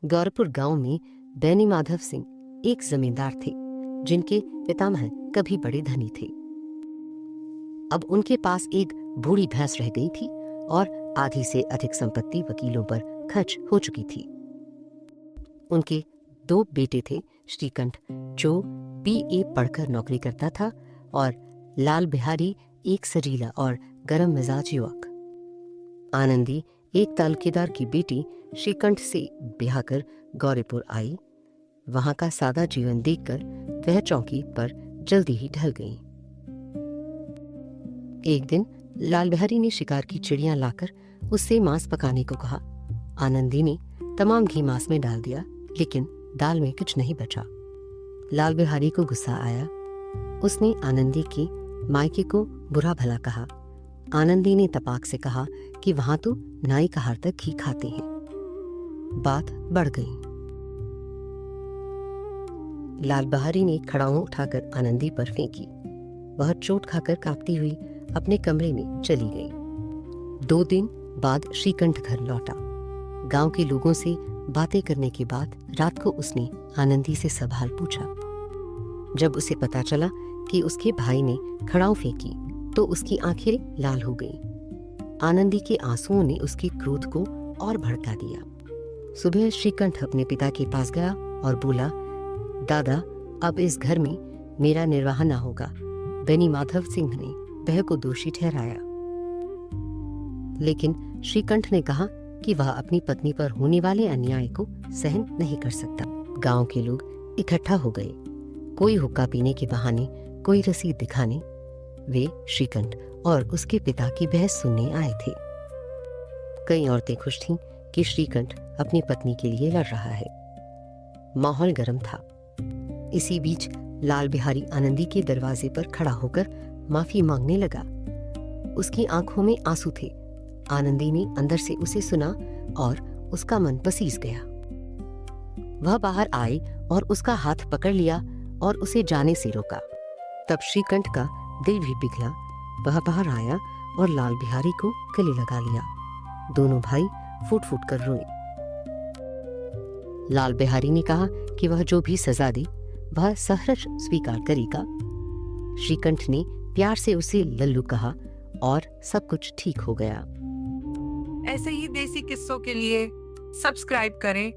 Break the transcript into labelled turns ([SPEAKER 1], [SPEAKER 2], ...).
[SPEAKER 1] गौरपुर गांव में बैनी माधव सिंह एक जमींदार थे जिनके पितामह कभी बड़े धनी थे। अब उनके पास एक बूढ़ी भैंस रह गई थी और आधी से अधिक संपत्ति वकीलों पर खर्च हो चुकी थी। उनके 2 बेटे थे, श्रीकंठ जो BA पढ़कर नौकरी करता था और लाल बिहारी एक सजीला और गर्म मिजाज युवक। आनंदी एक तालुकेदार की बेटी श्रीकंठ से ब्याह कर गौरीपुर आई। वहां का सादा जीवन देखकर वह चौकी पर जल्दी ही ढल गई। एक दिन लाल बिहारी ने शिकार की चिड़ियां लाकर उससे मांस पकाने को कहा। आनंदी ने तमाम घी मांस में डाल दिया, लेकिन दाल में कुछ नहीं बचा। लाल बिहारी को गुस्सा आया। उसने आनंदी की मायके को बुरा भला कहा। आनंदी ने तपाक से कहा कि वहां तो नाई का हार तक घी खाते हैं। बात बढ़ गई। लाल बिहारी ने खड़ाऊ उठाकर आनंदी पर फेंकी। वह चोट खाकर कांपती हुई अपने कमरे में चली गई। 2 दिन बाद श्रीकंठ घर लौटा। गांव के लोगों से बातें करने के बाद रात को उसने आनंदी से सब हाल पूछा। जब उसे पता चला कि उसके भाई ने खड़ाऊ फेंकी तो उसकी आंखें लाल हो गईं। आनंदी के आंसुओं ने उसके क्रोध को और भड़का दिया। सुबह श्रीकंठ अपने पिता के पास गया और बोला, दादा, अब इस घर में मेरा निर्वाह न होगा। बैनी माधव सिंह ने वह को दोषी ठहराया। लेकिन श्रीकंठ ने कहा कि वह अपनी पत्नी पर होने वाले अन्याय को सहन नहीं कर सकता। गांव के लोग इकट्ठा हो गए। कोई हुक्का पीने के बहाने, कोई रसीद दिखाने। वे श्रीकंठ और उसके पिता की बहस सुनने आए थे। कई औरतें खुश थीं कि श्रीकंठ अपनी पत्नी के लिए लड़ रहा है। माहौल गर्म था। इसी बीच लाल बिहारी आनंदी के दरवाजे पर खड़ा होकर माफी मांगने लगा। उसकी आंखों में आंसू थे। आनंदी ने अंदर से उसे सुना और उसका मन पसीज गया। वह बाहर आई और उसका हाथ पकड़ लिया और उसे जाने से रोका। तब श्रीकंठ का दिल भी पिघला। वह बाहर आया और लाल बिहारी को गले लगा लिया। दोनों भाई फूट फूट कर रोए। लाल बिहारी ने कहा कि वह जो भी सजा दे वह सहर्ष स्वीकार करेगा। श्रीकंठ ने प्यार से उसे लल्लू कहा और सब कुछ ठीक हो गया।
[SPEAKER 2] ऐसे ही देसी किस्सों के लिए सब्सक्राइब करें